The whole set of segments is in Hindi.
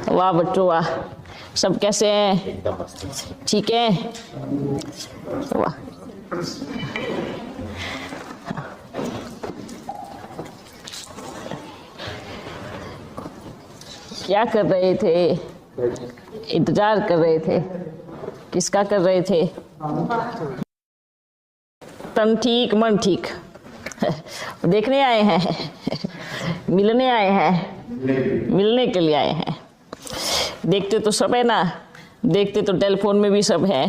वाह बच्चों वाह, सब कैसे हैं? ठीक है, वाह। क्या कर रहे थे? इंतजार कर रहे थे? किसका कर रहे थे? तन ठीक मन ठीक देखने आए हैं, मिलने आए हैं, मिलने के लिए आए हैं। देखते तो सब है ना, देखते तो टेलीफोन में भी सब है,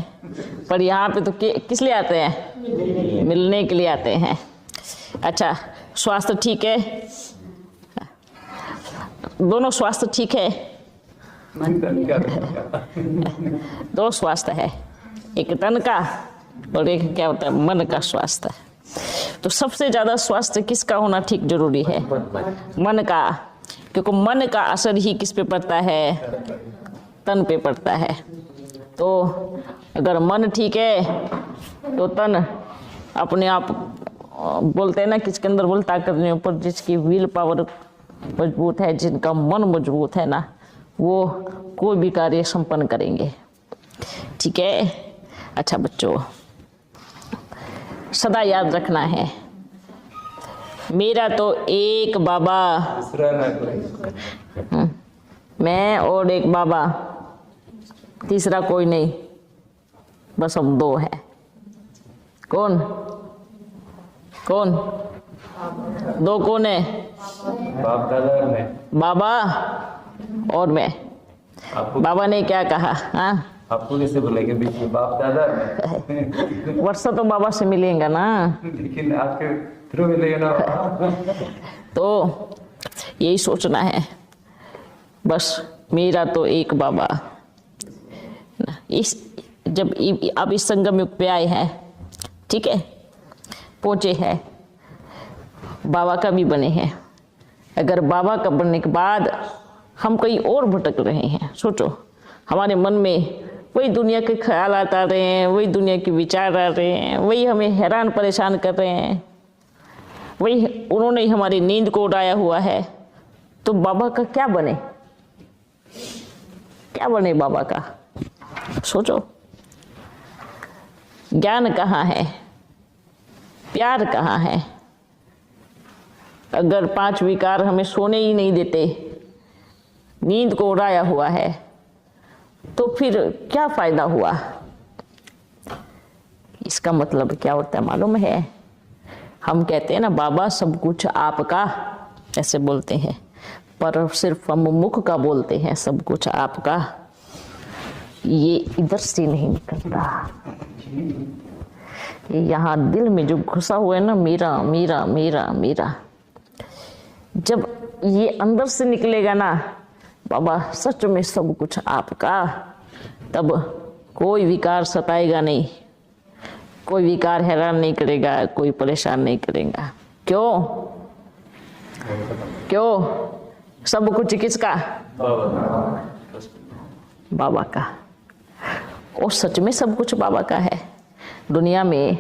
पर यहाँ पे तो किस लिए आते हैं? मिलने के लिए आते हैं। अच्छा, स्वास्थ्य ठीक है? दोनों स्वास्थ्य ठीक है? दो स्वास्थ्य है, एक तन का और एक क्या होता है मन का स्वास्थ्य। तो सबसे ज्यादा स्वास्थ्य किसका होना ठीक जरूरी है? मन का, क्योंकि मन का असर ही किस पे पड़ता है? तन पे पड़ता है। तो अगर मन ठीक है तो तन अपने आप, बोलते हैं ना किसके अंदर बोल ताकत नहीं, ऊपर जिसकी विल पावर मजबूत है, जिनका मन मजबूत है ना, वो कोई भी कार्य संपन्न करेंगे। ठीक है। अच्छा बच्चों, सदा याद रखना है, मेरा तो एक बाबा, मैं और एक बाबा, तीसरा कोई नहीं, बस हम दो हैं। कौन कौन? दो कौन है? बाप दादा और मैं। बाबा और मैं। बाबा ने क्या कहा? हाँ, आपको कैसे बोलेंगे बीच में बाप दादा? वर्षा तो बाबा से मिलेगा ना, लेकिन आपके थ्रू मिलेगा ना। तो यही सोचना है, बस मेरा तो एक बाबा। इस जब आप इस संगम युग पे आए हैं, ठीक है, पहुंचे हैं, बाबा का भी बने हैं। अगर बाबा का बनने के बाद हम कहीं और भटक रहे हैं, सोचो, हमारे मन में वही दुनिया के ख्याल आता रहे हैं, वही दुनिया के विचार आ रहे हैं, वही हमें हैरान परेशान कर रहे हैं, वही उन्होंने ही हमारी नींद को उड़ाया हुआ है। तो बाबा का क्या बने? क्या बने बाबा का? सोचो, ज्ञान कहाँ है? प्यार कहाँ है? अगर 5 विकार हमें सोने ही नहीं देते, नींद को उड़ाया हुआ है, तो फिर क्या फायदा हुआ? इसका मतलब क्या होता है मालूम है? हम कहते हैं ना बाबा सब कुछ आपका, ऐसे बोलते हैं, पर सिर्फ हम मुख का बोलते हैं सब कुछ आपका, ये इधर से नहीं निकलता। यहाँ दिल में जो घुसा हुआ है ना, मेरा मेरा मेरा मेरा, जब ये अंदर से निकलेगा ना, बाबा सच में सब कुछ आपका, तब कोई विकार सताएगा नहीं, कोई विकार हैरान नहीं करेगा, कोई परेशान नहीं करेगा। क्यों? क्यों? सब कुछ किसका? बाबा का। और सच में सब कुछ बाबा का है। दुनिया में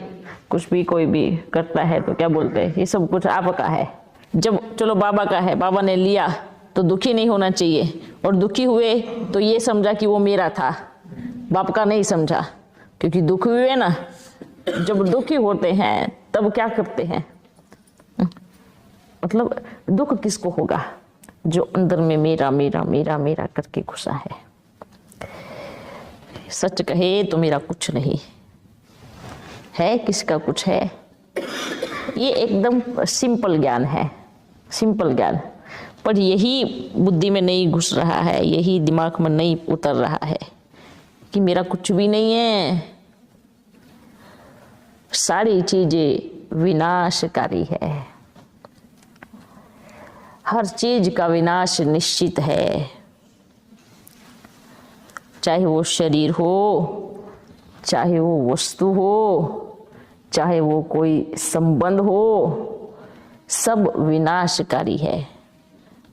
कुछ भी कोई भी करता है तो क्या बोलते हैं? ये सब कुछ आपका है। जब चलो बाबा का है, बाबा ने लिया, तो दुखी नहीं होना चाहिए, और दुखी हुए तो ये समझा कि वो मेरा था, बाप का नहीं समझा। क्योंकि दुखी हुए ना, जब दुखी होते हैं तब क्या करते हैं? मतलब दुख किसको होगा? जो अंदर में मेरा मेरा मेरा मेरा करके घुसा है। सच कहे तो मेरा कुछ नहीं है, किसका कुछ है? ये एकदम सिंपल ज्ञान है, सिंपल ज्ञान, पर यही बुद्धि में नहीं घुस रहा है, यही दिमाग में नहीं उतर रहा है कि मेरा कुछ भी नहीं है, सारी चीजें विनाशकारी है, हर चीज का विनाश निश्चित है। चाहे वो शरीर हो, चाहे वो वस्तु हो, चाहे वो कोई संबंध हो, सब विनाशकारी है।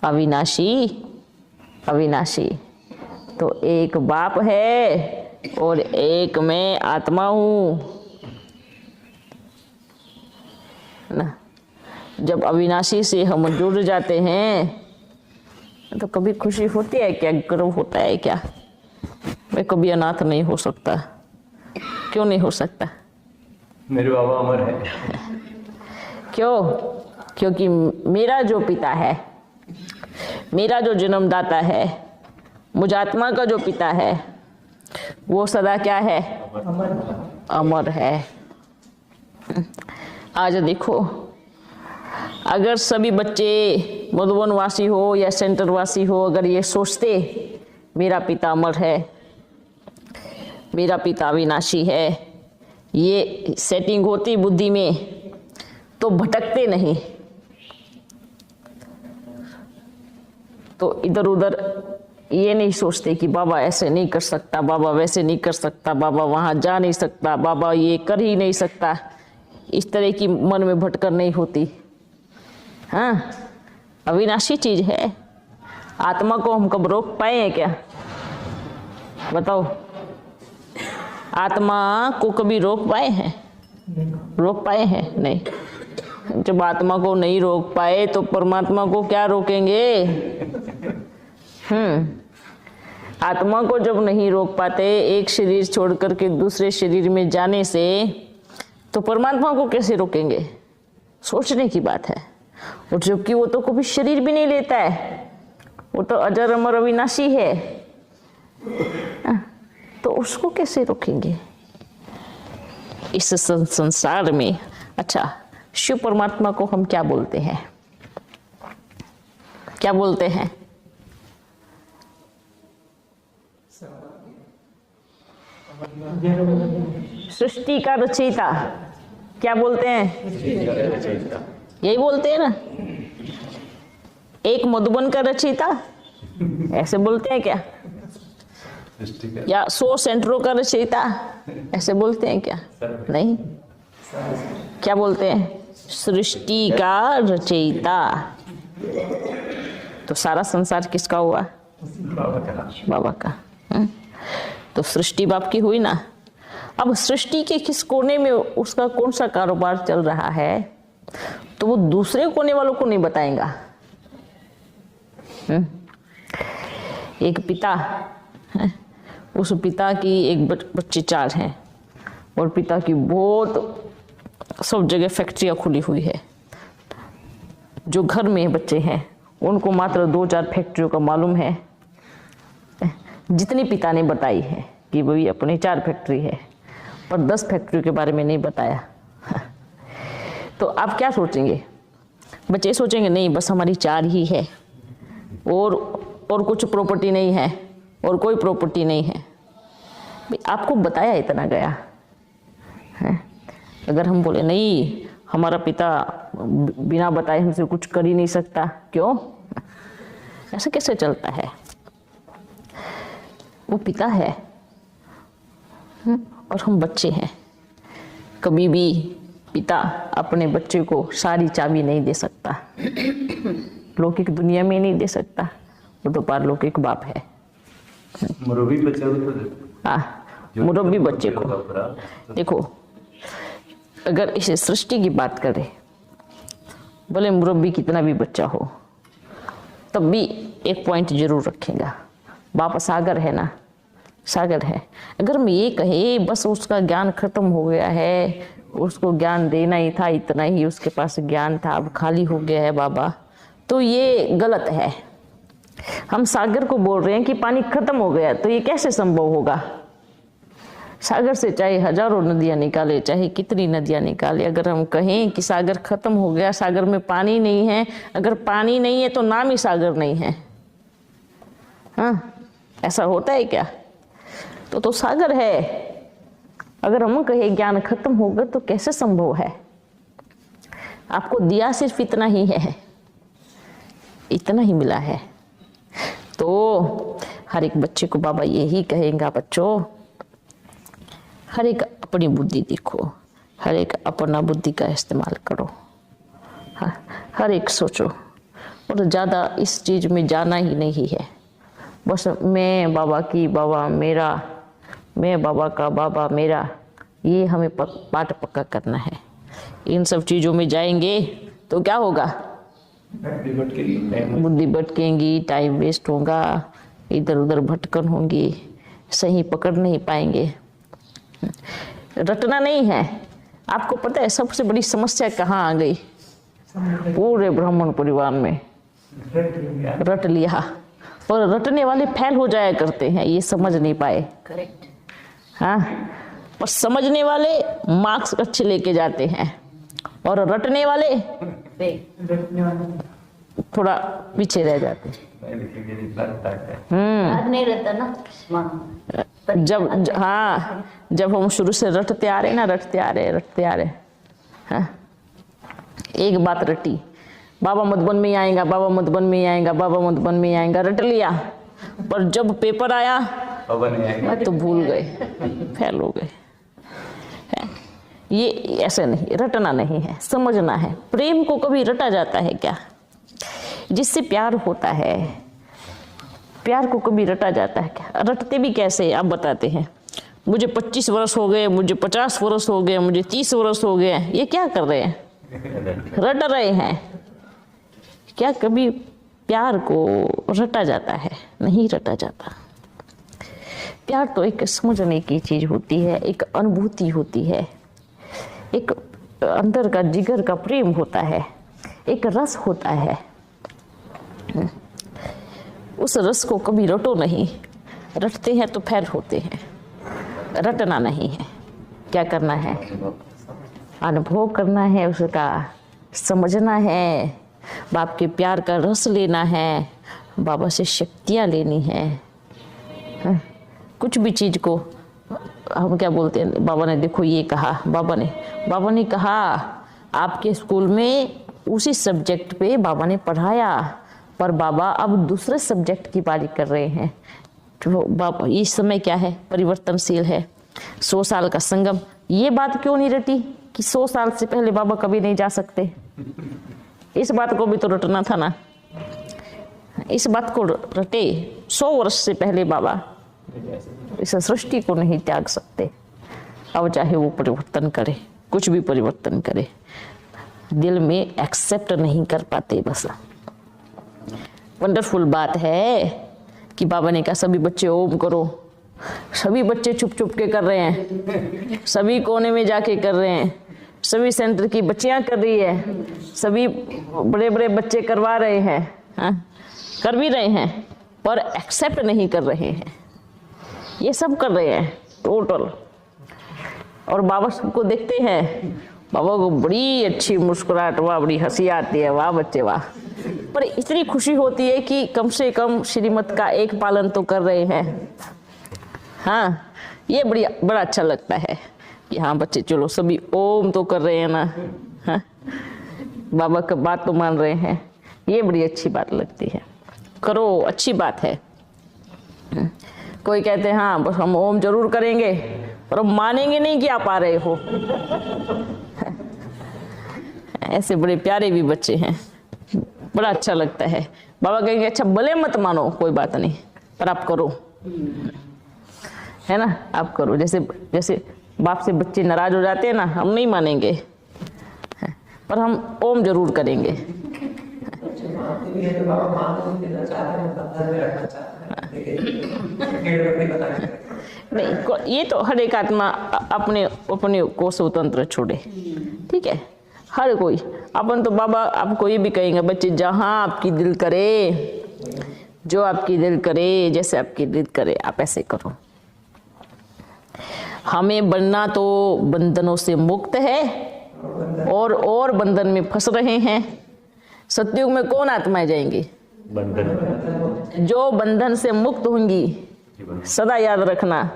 अविनाशी, अविनाशी तो एक बाप है और एक मैं आत्मा हूँ ना। जब अविनाशी से हम जुड़ जाते हैं तो कभी खुशी होती है क्या, गर्व होता है क्या? मैं कभी अनाथ नहीं हो सकता। क्यों नहीं हो सकता? मेरे बाबा अमर है। क्यों? क्योंकि मेरा जो पिता है, मेरा जो जन्मदाता है, मुझ आत्मा का जो पिता है, वो सदा क्या है? अमर है। आज देखो, अगर सभी बच्चे मधुबन वासी हो या सेंटर वासी हो, अगर ये सोचते मेरा पिता अमर है, मेरा पिता अविनाशी है, ये सेटिंग होती बुद्धि में, तो भटकते नहीं, तो इधर उधर ये नहीं सोचते कि बाबा ऐसे नहीं कर सकता, बाबा वैसे नहीं कर सकता, बाबा वहाँ जा नहीं सकता, बाबा ये कर ही नहीं सकता। इस तरह की मन में भटकर नहीं होती। हाँ, अविनाशी चीज है। आत्मा को हम कब रोक पाए हैं क्या? बताओ, आत्मा को कभी रोक पाए हैं? रोक पाए हैं? नहीं। जब आत्मा को नहीं रोक पाए तो परमात्मा को क्या रोकेंगे? आत्मा को जब नहीं रोक पाते एक शरीर छोड़ करके दूसरे शरीर में जाने से, तो परमात्मा को कैसे रोकेंगे? सोचने की बात है। और जबकि वो तो कभी शरीर भी नहीं लेता है, वो तो अजर अमर अविनाशी है, तो उसको कैसे रोकेंगे इस संसार में? अच्छा, शिव परमात्मा को हम क्या बोलते हैं? क्या बोलते हैं? सृष्टि का रचयिता। क्या बोलते हैं? यही बोलते हैं ना, एक मधुबन का रचयिता, ऐसे बोलते हैं क्या? या 100 सेंटरों का रचयिता, ऐसे बोलते हैं क्या? नहीं। क्या बोलते हैं? सृष्टि का रचयिता। तो सारा संसार किसका हुआ? बाबा का। तो सृष्टि बाप की हुई ना। अब सृष्टि के किस कोने में उसका कौन सा कारोबार चल रहा है, तो वो दूसरे कोने वालों को नहीं बताएगा। एक पिता है, उस पिता की एक बच्चे 4 हैं, और पिता की बहुत सब जगह फैक्ट्रियाँ खुली हुई है। जो घर में बच्चे हैं उनको मात्र 2-4 फैक्ट्रियों का मालूम है, जितनी पिता ने बताई है कि भाई अपनी 4 फैक्ट्री है, पर 10 फैक्ट्रियों के बारे में नहीं बताया। तो आप क्या सोचेंगे? बच्चे सोचेंगे नहीं, बस हमारी 4 ही है, और कुछ प्रॉपर्टी नहीं है, और कोई प्रॉपर्टी नहीं है। आपको बताया इतना गया है। अगर हम बोले नहीं, हमारा पिता बिना बताए हमसे कुछ कर ही नहीं सकता, क्यों? ऐसा कैसे चलता है? वो पिता है और हम बच्चे हैं। कभी भी पिता अपने बच्चे को सारी चाबी नहीं दे सकता, लौकिक दुनिया में नहीं दे सकता, वो तो पारलौकिक बाप है। मुरब्बी बच्चे को, हाँ, मुरब्बी बच्चे को। देखो, अगर इस सृष्टि की बात करें, बोले मुरब्बी कितना भी बच्चा हो, तब भी एक पॉइंट जरूर रखेगा, बाप सागर है ना, सागर है। अगर हम ये कहे बस उसका ज्ञान खत्म हो गया है, उसको ज्ञान देना ही था, इतना ही उसके पास ज्ञान था, अब खाली हो गया है बाबा, तो ये गलत है। हम सागर को बोल रहे हैं कि पानी खत्म हो गया, तो ये कैसे संभव होगा? सागर से चाहे हजारों नदियां निकाले, चाहे कितनी नदियां निकाले, अगर हम कहें कि सागर खत्म हो गया, सागर में पानी नहीं है, अगर पानी नहीं है तो नाम ही सागर नहीं है। हाँ, ऐसा होता है क्या? तो सागर है। अगर हम कहें ज्ञान खत्म होगा तो कैसे संभव है? आपको दिया सिर्फ इतना ही है, इतना ही मिला है। तो हर एक बच्चे को बाबा यही कहेगा, बच्चों हर एक अपनी बुद्धि देखो, हर एक अपना बुद्धि का इस्तेमाल करो, हर एक सोचो, और ज़्यादा इस चीज़ में जाना ही नहीं है। बस मैं बाबा की, बाबा मेरा, मैं बाबा का, बाबा मेरा, ये हमें पाठ पक्का करना है। इन सब चीज़ों में जाएंगे तो क्या होगा? बुद्धि भटकेंगी, टाइम वेस्ट होगा, इधर उधर भटकन होंगी, सही पकड़ नहीं पाएंगे। रटना नहीं है। आपको पता है सबसे बड़ी समस्या कहाँ आ गई? पूरे ब्राह्मण परिवार में रट लिया, और रटने वाले फेल हो जाया करते हैं, ये समझ नहीं पाए। करेक्ट। हाँ, पर समझने वाले मार्क्स अच्छे लेके जाते हैं, और रटने वाले थोड़ा पीछे रह जाते हैं। याद नहीं रहता ना। हाँ, जब हम शुरू से रटते आ रहे रटते आ रहे हाँ, एक बात रटी, बाबा मधुबन में ही आएगा, बाबा मधुबन में ही आएगा, बाबा मधुबन में ही आएगा, रट लिया, पर जब पेपर आया तो भूल गए, फेल हो गए। ये ऐसे नहीं, रटना नहीं है, समझना है। प्रेम को कभी रटा जाता है क्या? जिससे प्यार होता है, प्यार को कभी रटा जाता है क्या? रटते भी कैसे आप बताते हैं? मुझे 25 वर्ष हो गए, मुझे 50 वर्ष हो गए, मुझे 30 वर्ष हो गए, ये क्या कर रहे हैं? रट रहे हैं। क्या कभी प्यार को रटा जाता है? नहीं रटा जाता। प्यार तो एक समझने की चीज होती है, एक अनुभूति होती है, एक अंदर का जिगर का प्रेम होता है, एक रस होता है। उस रस को कभी रटो नहीं। रटते हैं तो फेल होते हैं। रटना नहीं है। क्या करना है? अनुभव करना है, उसका समझना है, बाप के प्यार का रस लेना है, बाबा से शक्तियाँ लेनी है। कुछ भी चीज़ को हम क्या बोलते हैं, बाबा ने देखो ये कहा, बाबा ने कहा आपके स्कूल में उसी सब्जेक्ट पे बाबा ने पढ़ाया, पर बाबा अब दूसरे सब्जेक्ट की बारी कर रहे हैं। तो बाबा इस समय क्या है? परिवर्तनशील है, 100 साल का संगम। ये बात क्यों नहीं रटी कि 100 साल से पहले बाबा कभी नहीं जा सकते? इस बात को भी तो रटना था ना। इस बात को रटे, 100 वर्ष से पहले बाबा इस सृष्टि को नहीं त्याग सकते। अब चाहे वो परिवर्तन करे, कुछ भी परिवर्तन करे, दिल में एक्सेप्ट नहीं कर पाते। बस वंडरफुल बात है कि बाबा ने कहा सभी बच्चे ओम करो। सभी बच्चे चुप चुप के कर रहे हैं, सभी कोने में जाके कर रहे हैं, सभी सेंटर की बच्चियां कर रही है, सभी बड़े बड़े बच्चे करवा रहे हैं, हाँ? कर भी रहे हैं, पर एक्सेप्ट नहीं कर रहे हैं। ये सब कर रहे हैं टोटल। और बाबा सबको देखते हैं, बाबा को बड़ी अच्छी मुस्कुराहट, वाह बड़ी हंसी आती है, वाह बच्चे वाह। पर इतनी खुशी होती है कि कम से कम श्रीमत का एक पालन तो कर रहे हैं। हाँ, ये बड़ा अच्छा लगता है कि हाँ बच्चे चलो सभी ओम तो कर रहे हैं ना, हाँ? बाबा का बात तो मान रहे हैं। ये बड़ी अच्छी बात लगती है। करो, अच्छी बात है। कोई कहते हैं हाँ बस हम ओम जरूर करेंगे, पर हम मानेंगे नहीं कि आप आ रहे हो। ऐसे बड़े प्यारे भी बच्चे हैं, बड़ा अच्छा लगता है। बाबा कहेंगे अच्छा भले मत मानो, कोई बात नहीं, पर आप करो, है ना? आप करो। जैसे बाप से बच्चे नाराज हो जाते हैं ना, हम नहीं मानेंगे, पर हम ओम जरूर करेंगे। नहीं, ये तो हर एक आत्मा अपने को स्वतंत्र छोड़े, ठीक है? हर कोई अपन तो बाबा आपको ये भी कहेंगे बच्चे जहाँ आपकी दिल करे, जो आपकी दिल करे, जैसे आपकी दिल करे आप ऐसे करो। हमें बनना तो बंधनों से मुक्त है और बंधन में फंस रहे हैं। सतयुग में कौन आत्माएं जाएंगी? बंधन। जो बंधन से मुक्त होंगी, सदा याद रखना।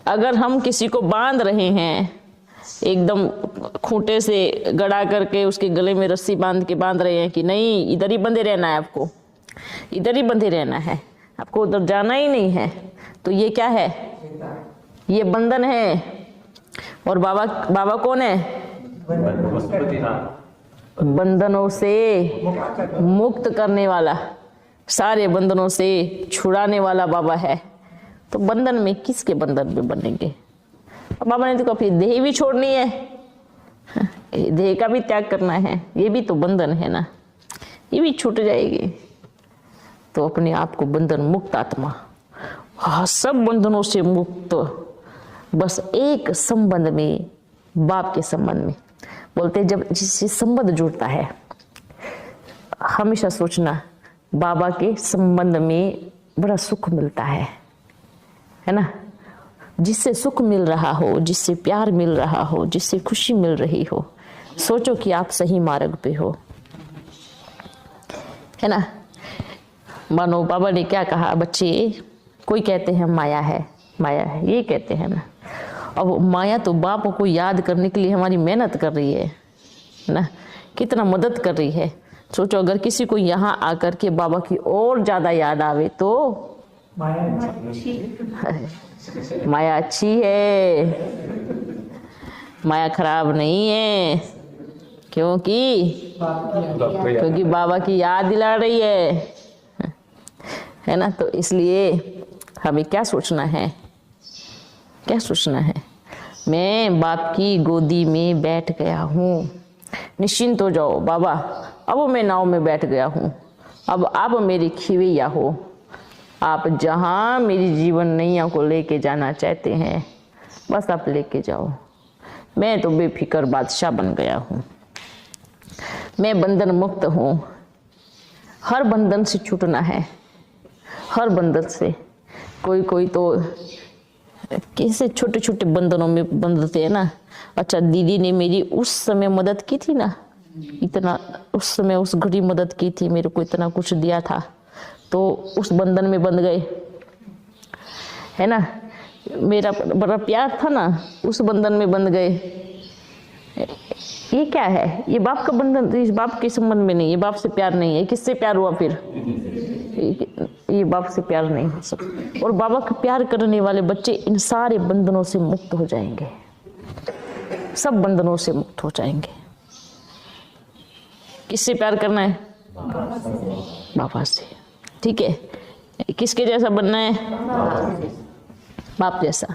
अगर हम किसी को बांध रहे हैं, एकदम खूंटे से गड़ा करके उसके गले में रस्सी बांध रहे हैं कि नहीं इधर ही बंधे रहना है, आपको इधर ही बंधे रहना है, आपको उधर जाना ही नहीं है, तो ये क्या है? ये बंधन है। और बाबा कौन है? बंधनों से मुक्त करने वाला, सारे बंधनों से छुड़ाने वाला बाबा है। तो बंधन में किसके बंधन में बनेंगे? बाबा ने तो कहा फिर देह भी छोड़नी है, देह का भी त्याग करना है, ये भी तो बंधन है ना, ये भी छूट जाएगी। तो अपने आप को बंधन मुक्त आत्मा, हाँ सब बंधनों से मुक्त, बस एक संबंध में, बाप के संबंध में। बोलते जब जिससे संबंध जुड़ता है, हमेशा सोचना बाबा के संबंध में बड़ा सुख मिलता है ना। जिससे सुख मिल रहा हो, जिससे प्यार मिल रहा हो, जिससे खुशी मिल रही हो, सोचो कि आप सही मार्ग पे हो, है ना। मानो बाबा ने क्या कहा, बच्चे कोई कहते हैं माया है, माया है, ये कहते हैं ना। अब माया तो बाप को याद करने के लिए हमारी मेहनत कर रही है ना, कितना मदद कर रही है। सोचो अगर किसी को यहाँ आकर के बाबा की और ज्यादा याद आवे तो माया अच्छी है, माया खराब नहीं है, क्योंकि बाबा की याद दिला रही है ना। तो इसलिए हमें क्या सोचना है, क्या सोचना है, मैं बाप की गोदी में बैठ गया हूँ, निश्चिंत हो जाओ बाबा, अब मैं नाव में बैठ गया हूँ, अब आप मेरी खिवैया हो, आप जहाँ मेरी जीवन नैया को लेके जाना चाहते हैं बस आप लेके जाओ, मैं तो बेफिक्र बादशाह बन गया हूँ, मैं बंधन मुक्त हूँ। हर बंधन से छूटना है, हर बंधन से। कोई तो कैसे छोटे छोटे बंधनों में बंधते हैं ना। अच्छा दीदी ने मेरी उस समय मदद की थी ना, इतना उस समय उस घड़ी मदद की थी, मेरे को इतना कुछ दिया था, तो उस बंधन में बंध गए, है ना। मेरा बड़ा प्यार था ना, उस बंधन में बंध गए। ये क्या है, ये बाप का बंधन, इस बाप के संबंध में नहीं, ये बाप से प्यार नहीं है। किससे प्यार हुआ फिर, ये बाप से प्यार नहीं हो सकता। और बाबा का प्यार करने वाले बच्चे इन सारे बंधनों से मुक्त हो जाएंगे, सब बंधनों से मुक्त हो जाएंगे। किससे प्यार करना है, बाबा से, ठीक है। किसके जैसा बनना है, बाप जैसा।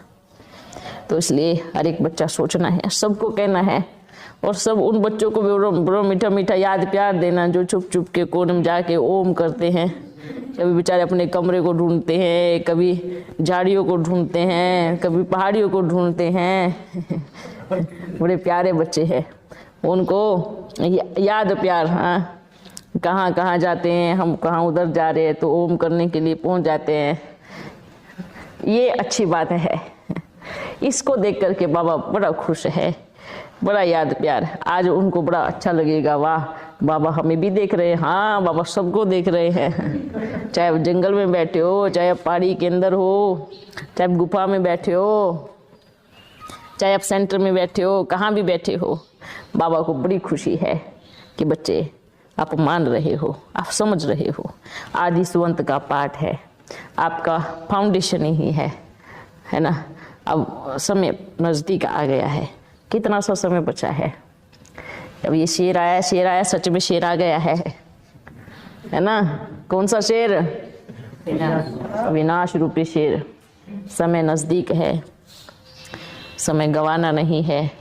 तो इसलिए हर एक बच्चा सोचना है, सबको कहना है, और सब उन बच्चों को भी बड़ा मीठा मीठा याद प्यार देना जो छुप छुप के कोने में जाके ओम करते हैं। कभी बेचारे अपने कमरे को ढूंढते हैं, कभी झाड़ियों को ढूंढते हैं, कभी पहाड़ियों को ढूंढते हैं। बड़े प्यारे बच्चे हैं, उनको याद प्यार, हाँ कहाँ कहाँ जाते हैं, हम कहाँ उधर जा रहे हैं तो ओम करने के लिए पहुंच जाते हैं। ये अच्छी बात है, इसको देख करके बाबा बड़ा खुश है, बड़ा याद प्यार। आज उनको बड़ा अच्छा लगेगा, वाह बाबा हमें भी देख रहे हैं, हाँ बाबा सबको देख रहे हैं। चाहे आप जंगल में बैठे हो, चाहे आप पहाड़ी के अंदर हो, चाहे आप गुफा में बैठे हो, चाहे आप सेंटर में बैठे हो, कहाँ भी बैठे हो, बाबा को बड़ी खुशी है कि बच्चे आप मान रहे हो, आप समझ रहे हो। आदि सुवंत का पाठ है, आपका फाउंडेशन ही है ना। अब समय नज़दीक आ गया है, कितना सा समय बचा है। अब ये शेर आया, सच में शेर आ गया है ना। कौन सा शेर, विनाश रूपी शेर। समय नज़दीक है, समय गंवाना नहीं है,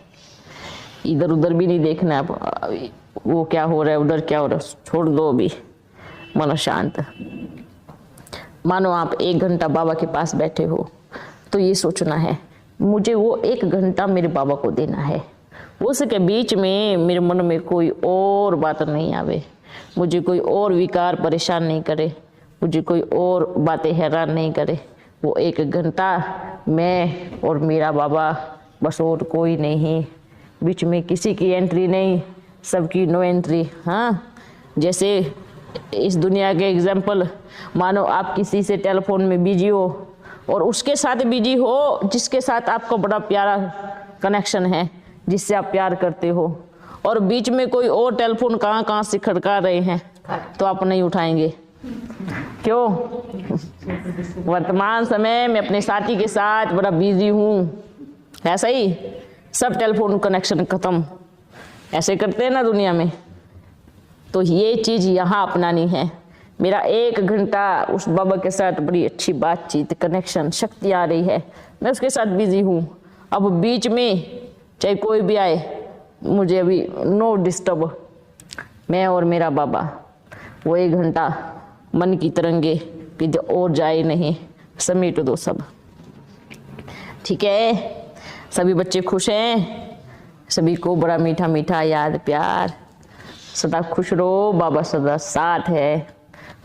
इधर उधर भी नहीं देखना। अब वो क्या हो रहा है, उधर क्या हो रहा है, छोड़ दो अभी, मन शांत। मानो आप 1 घंटा बाबा के पास बैठे हो, तो ये सोचना है मुझे वो 1 घंटा मेरे बाबा को देना है। उसके बीच में मेरे मन में कोई और बात नहीं आवे, मुझे कोई और विकार परेशान नहीं करे, मुझे कोई और बातें हैरान नहीं करे। वो 1 घंटा मैं और मेरा बाबा, बस और कोई नहीं, बीच में किसी की एंट्री नहीं, सबकी नो एंट्री। हाँ जैसे इस दुनिया के एग्जाम्पल, मानो आप किसी से टेलीफोन में बिजी हो और उसके साथ बिजी हो जिसके साथ आपका बड़ा प्यारा कनेक्शन है, जिससे आप प्यार करते हो, और बीच में कोई और टेलीफोन कहाँ कहाँ से खड़का रहे हैं, तो आप नहीं उठाएंगे। क्यों? वर्तमान समय में अपने साथी के साथ बड़ा बिजी हूँ, ऐसा ही सब टेलीफोन कनेक्शन खत्म, ऐसे करते हैं ना दुनिया में। तो ये चीज़ यहाँ अपनानी है। मेरा 1 घंटा उस बाबा के साथ बड़ी अच्छी बातचीत, कनेक्शन, शक्ति आ रही है, मैं उसके साथ बिजी हूँ। अब बीच में चाहे कोई भी आए, मुझे अभी नो डिस्टर्ब, मैं और मेरा बाबा, वो 1 घंटा मन की तरंगे कि और जाए नहीं, समेट दो सब। ठीक है, सभी बच्चे खुश हैं, सभी को बड़ा मीठा मीठा याद प्यार। सदा खुश रहो, बाबा सदा साथ है,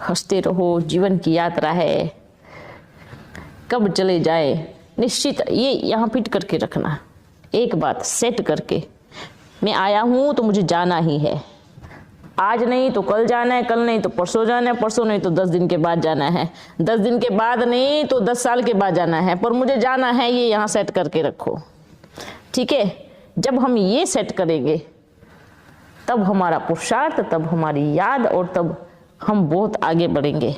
हंसते रहो, जीवन की यात्रा है, कब चले जाए निश्चित ये यहाँ फिट करके रखना, एक बात सेट करके, मैं आया हूँ तो मुझे जाना ही है, आज नहीं तो कल जाना है, कल नहीं तो परसों जाना है, परसों नहीं तो 10 दिन के बाद जाना है, 10 दिन के बाद नहीं तो 10 साल के बाद जाना है, पर मुझे जाना है, ये यहाँ सेट करके रखो। ठीक है, जब हम ये सेट करेंगे तब हमारा पुरुषार्थ, तब हमारी याद, और तब हम बहुत आगे बढ़ेंगे,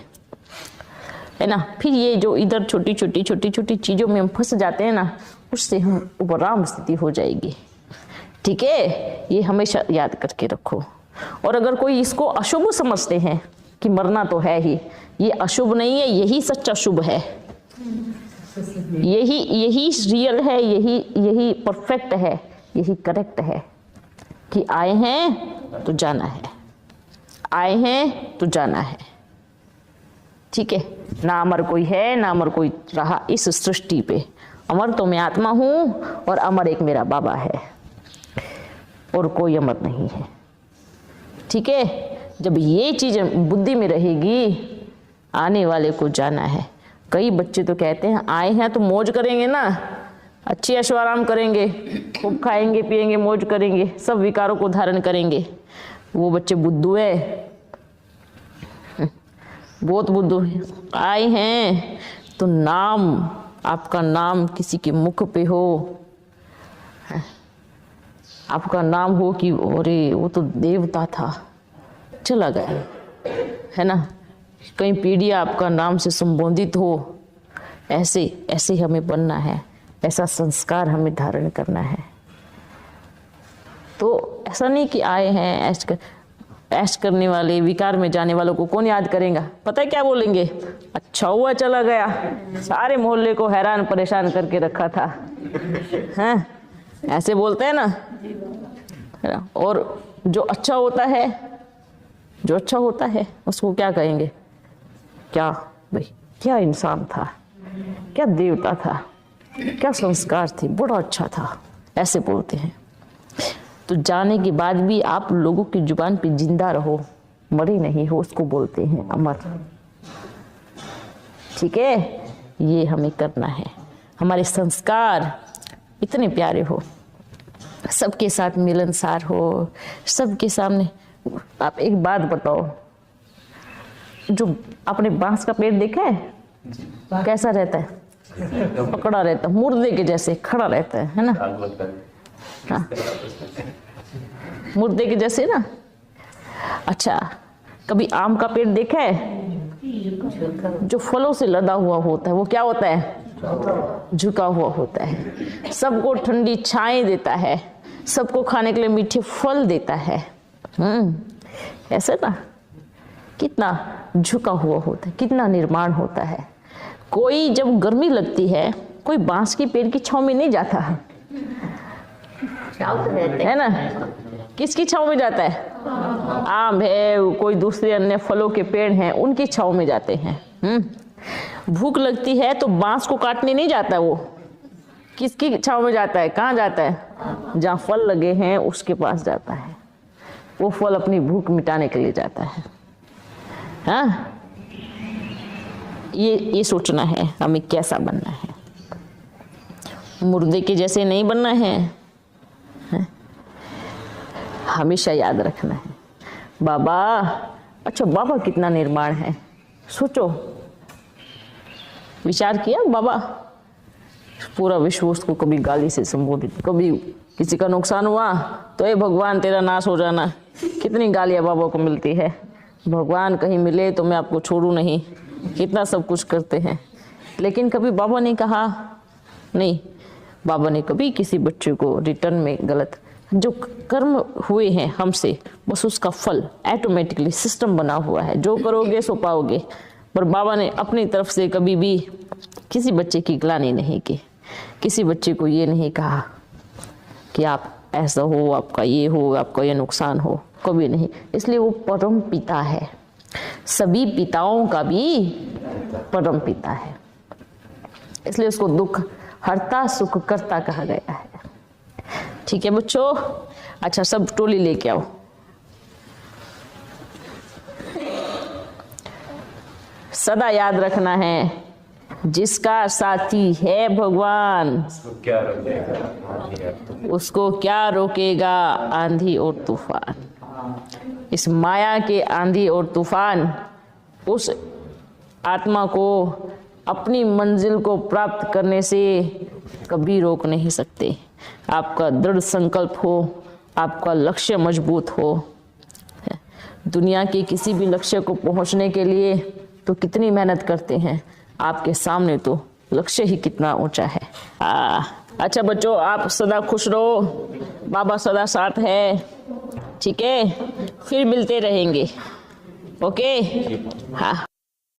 है ना। फिर ये जो इधर छोटी छोटी चीज़ों में हम फंस जाते हैं ना, उससे हम उपराम स्थिति हो जाएगी। ठीक है, ये हमेशा याद करके रखो। और अगर कोई इसको अशुभ समझते हैं कि मरना तो है ही, ये अशुभ नहीं है, यही सच्चा शुभ है, यही रियल है, यही परफेक्ट है, यही करेक्ट है कि आए हैं तो जाना है, आए हैं तो जाना है। ठीक है, ना अमर कोई है ना अमर कोई रहा इस सृष्टि पे, अमर तो मैं आत्मा हूं और अमर एक मेरा बाबा है, और कोई अमर नहीं है। ठीक है, जब ये चीज बुद्धि में रहेगी, आने वाले को जाना है। कई बच्चे तो कहते हैं आए हैं तो मौज करेंगे ना, अच्छी ऐशो आराम करेंगे, खूब खाएंगे पिएंगे मौज करेंगे, सब विकारों को धारण करेंगे। वो बच्चे बुद्धू है, बहुत बुद्धू है। आए हैं तो नाम, आपका नाम किसी के मुख पे हो, आपका नाम हो कि अरे वो तो देवता था चला गया, है ना, कई पीढ़ी आपका नाम से संबोधित हो, ऐसे हमें बनना है, ऐसा संस्कार हमें धारण करना है। तो ऐसा नहीं कि आए हैं ऐश करने वाले, विकार में जाने वालों को कौन याद करेगा। पता है क्या बोलेंगे, अच्छा हुआ चला गया, सारे मोहल्ले को हैरान परेशान करके रखा था, हैं, ऐसे बोलते हैं ना। और जो अच्छा होता है उसको क्या कहेंगे, क्या भाई, क्या इंसान था, क्या देवता था, क्या संस्कार थे, बड़ा अच्छा था, ऐसे बोलते हैं। तो जाने के बाद भी आप लोगों की जुबान पे जिंदा रहो, मरे नहीं हो, उसको बोलते हैं अमर। ठीक है, ये हमें करना है। हमारे संस्कार इतने प्यारे हो, सबके साथ मिलनसार हो, सबके सामने। आप एक बात बताओ, जो आपने बांस का पेड़ देखा है, कैसा रहता है, पकड़ा रहता है, मुर्दे के जैसे खड़ा रहता है ना, हाँ, मुर्दे के जैसे ना। अच्छा, कभी आम का पेड़ देखा है, जो फलों से लदा हुआ होता है, वो क्या होता है, झुका हुआ होता है, सबको ठंडी छाएं देता है, सबको खाने के लिए मीठे फल देता है। ऐसे ना, कितना झुका हुआ होता है, कितना निर्माण होता है। कोई जब गर्मी लगती है, कोई बांस के पेड़ की छांव में नहीं जाता है ना, किसकी छांव में जाता है, आम है, कोई दूसरे अन्य फलों के पेड़ हैं, उनकी छांव में जाते हैं। भूख लगती है तो बांस को काटने नहीं जाता, वो किसकी छांव में जाता है, कहाँ जाता है, जहाँ फल लगे हैं उसके पास जाता है, वो फल अपनी भूख मिटाने के लिए जाता है। हाँ, ये सोचना है हमें कैसा बनना है, मुर्दे के जैसे नहीं बनना है, हमेशा याद रखना है। बाबा, अच्छा बाबा कितना निर्माण है, सोचो, विचार किया, बाबा पूरा विश्व उसको कभी गाली से संबोधित, कभी किसी का नुकसान हुआ तो ये भगवान तेरा नाश हो जाना, कितनी गालियाँ बाबा को मिलती है, भगवान कहीं मिले तो मैं आपको छोड़ू नहीं, कितना सब कुछ करते हैं। लेकिन कभी बाबा ने कहा नहीं, बाबा ने कभी किसी बच्चे को रिटर्न में गलत, जो कर्म हुए हैं हमसे बस उसका फल ऑटोमेटिकली सिस्टम बना हुआ है, जो करोगे सो पाओगे। पर बाबा ने अपनी तरफ से कभी भी किसी बच्चे की ग्लानि नहीं की, किसी बच्चे को ये नहीं कहा कि आप ऐसा हो, आपका ये हो, आपका ये नुकसान हो, कभी नहीं। इसलिए वो परम पिता है, सभी पिताओं का भी परम पिता है, इसलिए उसको दुख हरता सुख करता कहा गया है। ठीक है बच्चों, अच्छा सब टोली लेके आओ। सदा याद रखना है, जिसका साथी है भगवान उसको क्या रोकेगा? उसको क्या रोकेगा आंधी और तूफान। इस माया के आंधी और तूफान उस आत्मा को अपनी मंजिल को प्राप्त करने से कभी रोक नहीं सकते। आपका दृढ़ संकल्प हो, आपका लक्ष्य मजबूत हो। दुनिया के किसी भी लक्ष्य को पहुंचने के लिए तो कितनी मेहनत करते हैं, आपके सामने तो लक्ष्य ही कितना ऊंचा है। अच्छा बच्चों, आप सदा खुश रहो, बाबा सदा साथ है। ठीक है, फिर मिलते रहेंगे। ओके, हाँ।